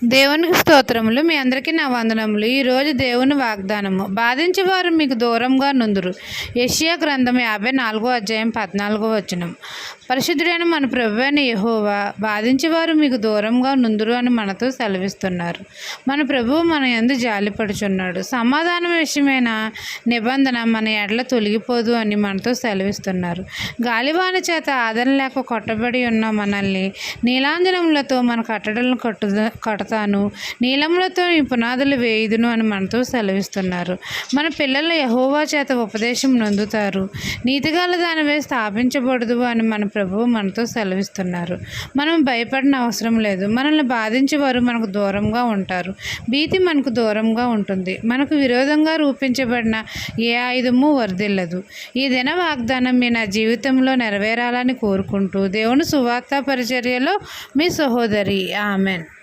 దేవునికి స్తోత్రములు. మీ అందరికీ నా వందనములు. ఈరోజు దేవుని వాగ్దానము. బాధించేవారు మీకు దూరంగా నుందురు. యెషయా గ్రంథం 54:14 పరిశుద్ధుడైన మన ప్రభువైన యెహోవా బాధించేవారు మీకు దూరంగా నుందురు అని మనతో సెలవిస్తున్నారు. మన ప్రభువు మన యందు జాలిపడుచున్నాడు. సమాధానం విషయమైన నిబంధన మన ఎడల తొలగిపోదు అని మనతో సెలవిస్తున్నారు. గాలివాన చేత ఆదరణ లేక కొట్టబడి ఉన్న మనల్ని నీలాంజనములతో మన కట్టడలను కడతాను, నీలములతో ఈ పునాదులు వేయుదును అని మనతో సెలవిస్తున్నారు. మన పిల్లలు యెహోవా చేత ఉపదేశం నొందుతారు. నీతిగల దానివే స్థాపించబడదు అని మన ప్రభువు మనతో సెలవిస్తున్నారు. మనం భయపడిన అవసరం లేదు. మనల్ని బాధించేవారు మనకు దూరంగా ఉంటారు. భీతి మనకు దూరంగా ఉంటుంది. మనకు విరోధంగా రూపించబడిన ఏ ఆయుధము వర్ధిల్లదు. ఈ దిన వాగ్దానం మీ నా జీవితంలో నెరవేరాలని కోరుకుంటూ దేవుని సువార్త పరిచర్యలో మీ సహోదరి. ఆమెన్.